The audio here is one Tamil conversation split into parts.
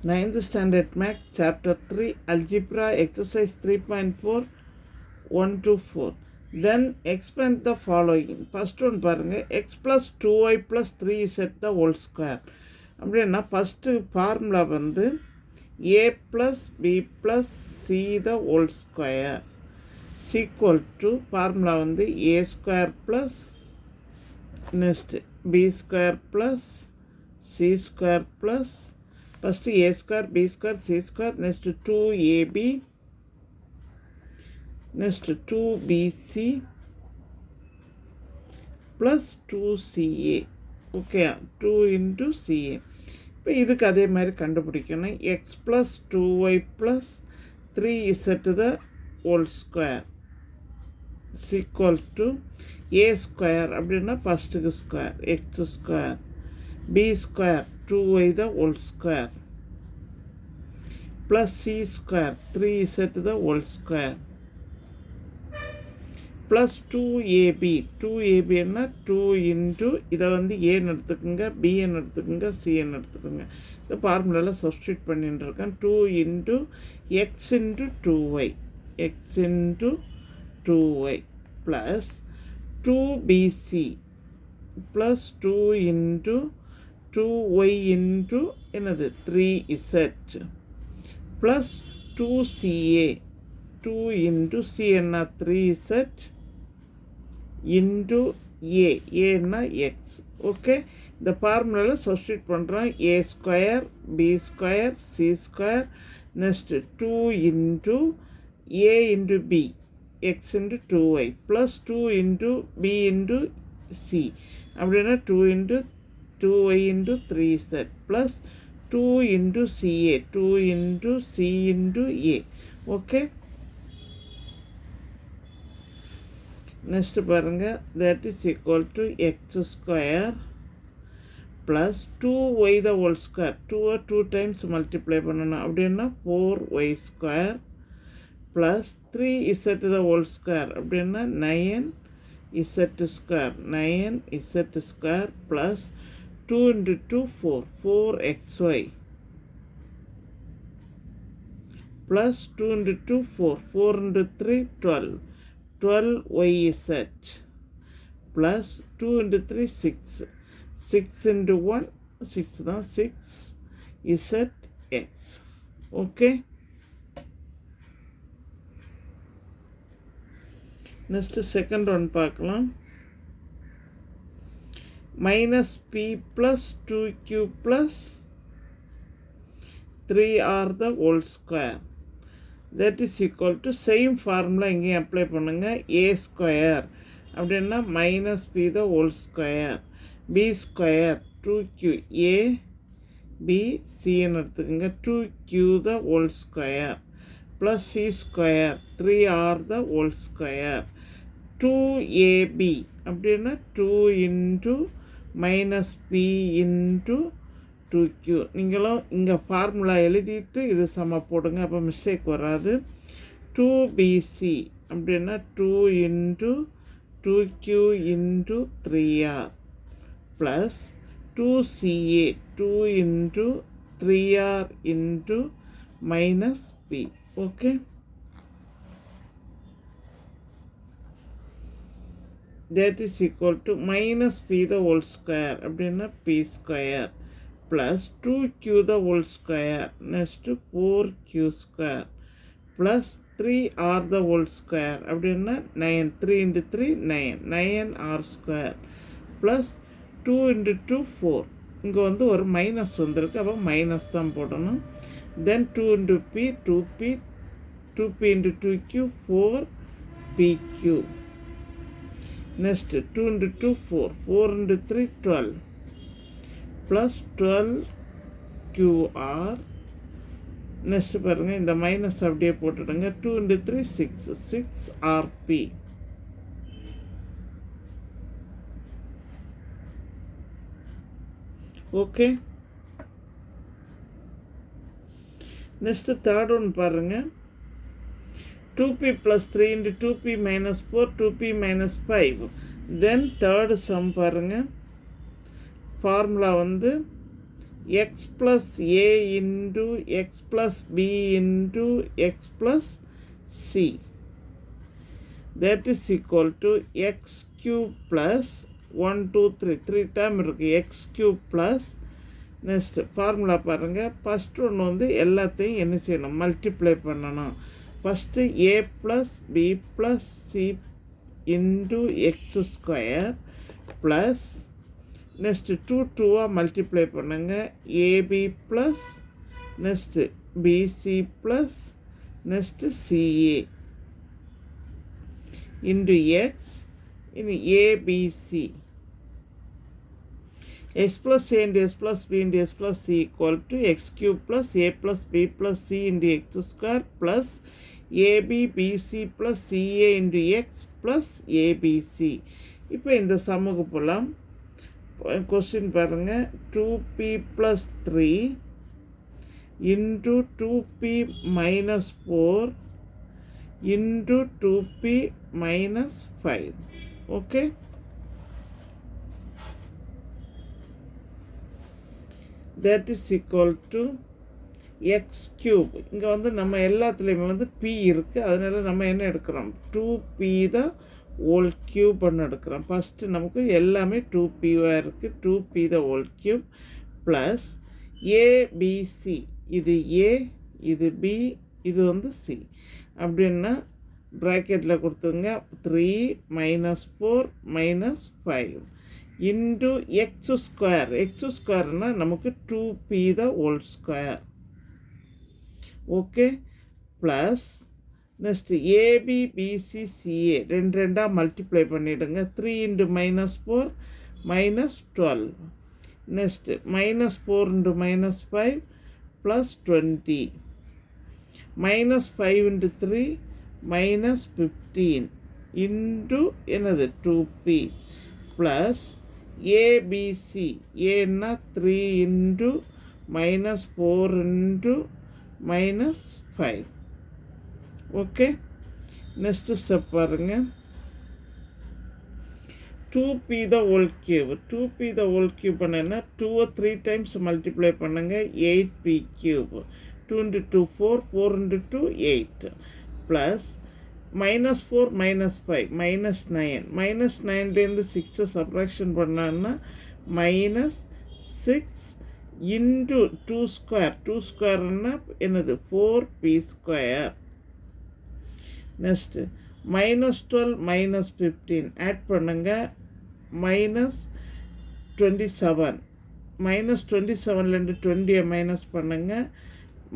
9th standard math chapter 3 algebra exercise 3.4 1 to 4. Then expand the following. First one பாருங்க x plus 2y plus 3z the whole square. அப்படின்னா ஃபஸ்ட்டு ஃபார்முலா வந்து a plus b plus c the whole square equal to formula வந்து a square plus next b square plus c square plus first a square b square c square next 2ab next 2bc plus 2ca okay 2 into ca. இப்போ இதுக்கு அதே மாதிரி கண்டுபிடிக்கணும் x plus 2y plus 3z the whole square is equal to a square அப்படின்னா ஃபஸ்ட்டுக்கு square x square b square 2y the whole square plus c square 3z the whole square plus 2ab 2ab என்ன 2 into இதை வந்து ஏன்னு எடுத்துக்கோங்க பின்னு எடுத்துக்கோங்க சின்னு எடுத்துக்கோங்க இந்த ஃபார்முலாவில் சப்ஸ்டியூட் பண்ணிட்டு இருக்கேன் 2 into x into 2y x into 2y plus 2bc plus 2 into 2y into என்னது 3z plus 2ca 2 into c என்ன 3z into a என்ன x. ஓகே இந்த ஃபார்முலாவில் சப்ஸ்டியூட் பண்ணுறோம் a square b square c square next 2 into a into b x into 2y plus 2 into b into c அப்படின்னா 2 into 2y into 3z plus 2 into ca 2 into c into a. Okay next பாருங்கள் that is equal to x square plus 2y the whole square 2 times multiply பண்ணணும் அப்படின்னா 4y square plus 3z the whole square அப்படின்னா 9z square 9z square plus 2 into 2 4xy plus 2 into 2 4 into 3 12yz plus 2 into 3 6 into 1 6 தான் 6zx. Okay next second one பார்க்கலாம் minus p plus 2q plus 3r the whole square that is equal to same formula இங்கேயும் அப்ளை பண்ணுங்க a square அப்படின்னா minus p the whole square b square 2q a b c ன்னு எடுத்துக்கோங்க 2q the whole square plus c square 3r the whole square 2ab அப்படின்னா 2 into minus p into 2q. நீங்களும் இங்கே ஃபார்முலா எழுதிட்டு இது சம போடுங்க அப்போ மிஸ்டேக் வராது. 2bc அப்படின்னா 2 into 2q into 3r plus 2ca 2 into 3r into minus p. Okay that is equal to minus p the whole square அப்படின்னா p square plus 2q the whole square next 4q square plus 3r the whole square அப்படின்னா 9 3 into 3 9r square plus 2 into 2 4 இங்கே வந்து ஒரு மைனஸ் வந்திருக்கு அப்போ மைனஸ் தான் போடணும். then 2 into p 2p into 2q 4pq next 2 into 2 4 into 3 12 plus 12qr next பாருங்கள் இந்த மைனஸ் அப்படியே போட்டுடுங்க 2 into 3 6rp. Okay next third one பாருங்கள் 2p plus 3 into 2p minus 4 2p minus 5. then third sum பாருங்கள் ஃபார்முலா வந்து x plus a into x plus b into x plus c. That is equal to x cube plus 1 2 3 3 term இருக்கு x cube plus next formula பாருங்கள். ஃபஸ்ட் ஒன்று வந்து எல்லாத்தையும் என்ன செய்யணும், மல்டிப்ளை பண்ணணும். First a plus b plus c into x square plus next 2 multiply பண்ணுங்கள். AB plus next BC plus next CA into x in ABC. x plus a into s plus b into s plus c equal to x cube plus a plus b plus c into x square plus ab bc plus ca into x plus abc. இப்போ இந்த சம்முக்கு போகலாம். கொஸ்டின் பாருங்கள். 2p plus 3 into 2p minus 4 into 2p minus 5. Okay, that is equal to x cube. இங்கே வந்து நம்ம எல்லாத்துலேயுமே வந்து p இருக்குது, அதனால் நம்ம என்ன எடுக்கிறோம், 2p தான் ஹோல் க்யூப்னு எடுக்கிறோம். ஃபஸ்ட்டு நமக்கு எல்லாமே 2pவாக இருக்குது. 2p தான் ஹோல் க்யூப் ப்ளஸ் ஏபிசி. இது a, இது b, இது வந்து c. அப்படின்னா ப்ராக்கெட்டில் கொடுத்துங்க 3 minus 4 minus 5 into x square. X ஸ்கொயர்னால் நமக்கு 2p தான் whole square. Okay, plus next AB BC CA ரெண்டாக மல்டிப்ளை பண்ணிவிடுங்க. 3 into minus 4 minus 12. Next minus 4 into minus 5 plus 20. Minus 5 into 3 minus 15 into என்னது 2p ப்ளஸ் ஏபிசி. ஏன்னா 3 into minus 4 into minus 5. Okay, next step பாருங்கள். 2p தான் ஹோல் கியூப். 2p தான் ஹோல் கியூப் பண்ணேன்னா 2 3 டைம்ஸ் மல்டிப்ளை பண்ணுங்கள். 8p cube. 2 into 2 4, 4 into 2 8 plus minus 4 minus 5 minus 9. Minus 9லேருந்து 6 சப்ராக்ஷன் பண்ணான்னா மைனஸ் 6 இன்டு 2 ஸ்கொயர். 2 ஸ்கொயர்னா என்னது 4p ஸ்கொயர். நெக்ஸ்ட்டு மைனஸ் 12 மைனஸ் 15 ஆட் பண்ணுங்க. மைனஸ் 27. மைனஸ் 27லேருந்து 20 மைனஸ் பண்ணுங்க.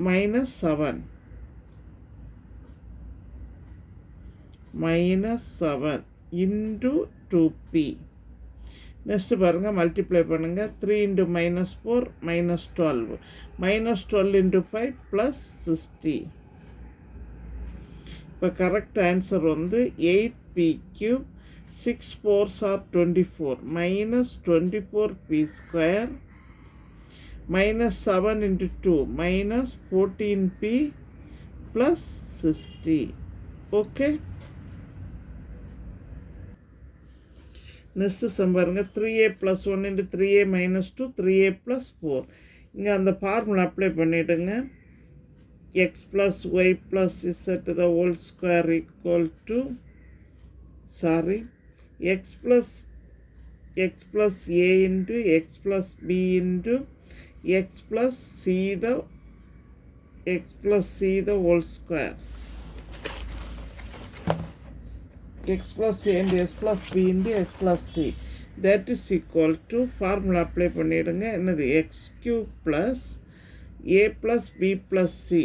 Minus 7 minus 7 into 2p. Next பாருங்கள், மல்டிப்ளை பண்ணுங்கள். 3 into minus 4 minus 12 minus 12 into 5 plus 60. இப்போ கரெக்ட் ஆன்சர் வந்து 8p cube. 6 4s are 24 minus 24p square minus 7 into 2 minus 14p plus 60. Okay, next sum பாருங்கள். 3a plus 1 into 3a minus 2 3a plus 4. இங்கே அந்த ஃபார்முலா அப்ளை பண்ணிவிடுங்க. X plus Y plus Z the whole square equal to X plus A into X plus B into X plus C the whole square. x plus a into s plus b into s plus c. That is equal to formula apply பண்ணிடுங்க. என்னது x cube plus a plus b plus c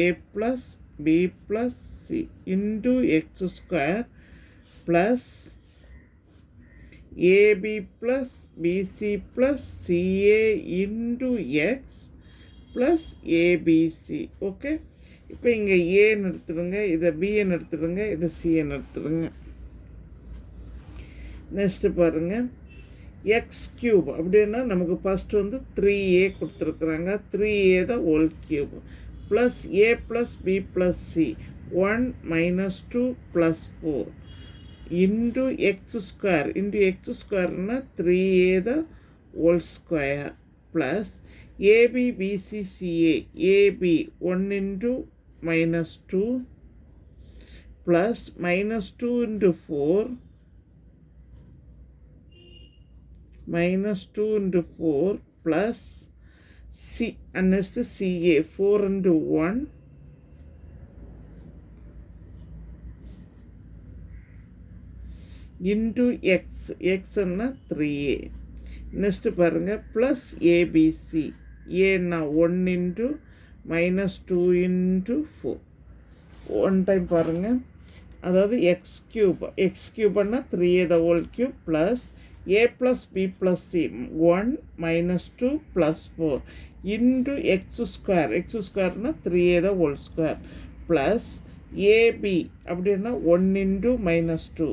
a plus b plus c into x square plus ab plus bc plus ca into x plus abc. Okay, இப்போ இங்கே ஏன்னு எடுத்துடுங்க, இதை பின்னு எடுத்துடுங்க, இதை சின்னு எடுத்துடுங்க. நெக்ஸ்ட்டு பாருங்கள். எக்ஸ் க்யூப் அப்படின்னா நமக்கு ஃபஸ்ட்டு வந்து 3a கொடுத்துருக்குறாங்க. 3a தான் whole cube plus a plus b plus c 1 minus 2 plus 4 into x square. Into x ஸ்கொயர்னால் 3a தான் whole square plus AB, BC, CA. AB 1 into minus 2 plus minus 2 into 4 minus 2 into 4 plus C and next CA 4 into 1 into X. X என்ன 3A. நெக்ஸ்ட் பாருங்கள் ப்ளஸ் ஏபிசி. ஏன்னா 1 into minus 2 into 4. One time பாருங்கள், அதாவது X கியூப்னா 3A the whole cube plus A plus B plus C 1 minus 2 plus 4 into x squareனா 3A the whole square plus AB அப்படின்னா 1 into minus 2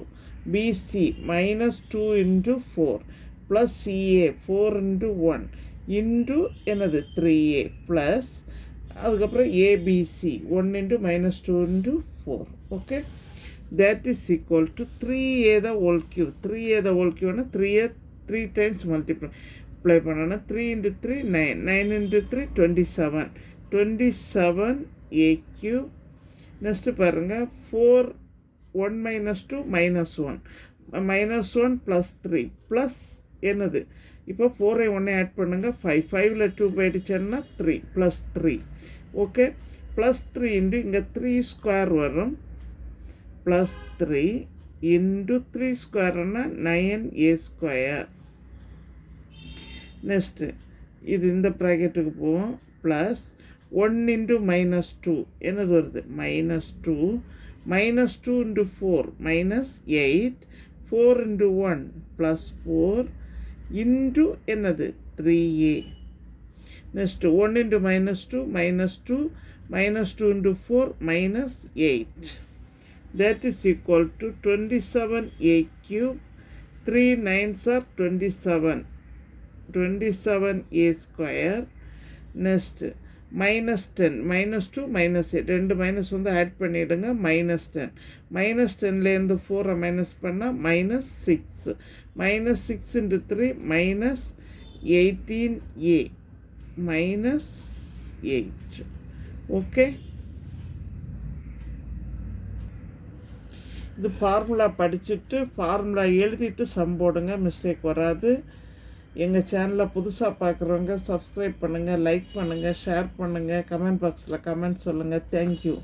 BC minus 2 into 4 plus CA 4 into 1 into என்னது 3A plus அதுக்கப்புறம் ABC 1 into minus 2 into 4. Okay, that is equal to 3A the whole cube. 3A the whole cube னா 3A 3 times multiply பண்ணனா 3 into 3 9, 9 into 3 27, 27A cube. Next பாருங்க 4 1 minus 2 minus 1 minus 1 plus 3 plus என்னது இப்போ 4 1 ஆட் பண்ணுங்க 5, 5ல் 2 போயிடுச்சுன்னா 3 plus 3. ஓகே, plus 3 இன்டு இங்கே 3 ஸ்கொயர் வரும் plus 3 into 3 ஸ்கொயர்னா 9A square. Next இது இந்த ப்ராக்கெட்டுக்கு போவோம் ப்ளஸ் 1 into minus 2 என்னது வருது minus 2 minus 2 into 4 minus 8 4 into 1 plus 4 into என்னது 3A. Next 1 into minus 2 minus 2 minus 2 into 4 minus 8. That is equal to 27A cube. 3 9s are 27. 27A square. Next minus 10 minus 2 minus 8 ரெண்டு மைனஸ் வந்து ஆட் பண்ணிவிடுங்க minus 10. minus 10லேருந்து 4 மைனஸ் பண்ணால் minus 6. minus 6 into 3 minus 18A minus 8. Okay, இது ஃபார்முலா படிச்சுட்டு ஃபார்முலா எழுதிட்டு சம் போடுங்க, மிஸ்டேக் வராது. எங்கள் சேனலில் புதுசாக பார்க்குறவங்க சப்ஸ்கிரைப் பண்ணுங்கள், லைக் பண்ணுங்கள், ஷேர் பண்ணுங்கள், கமெண்ட் பாக்ஸில் கமெண்ட் சொல்லுங்கள். தேங்க்யூ.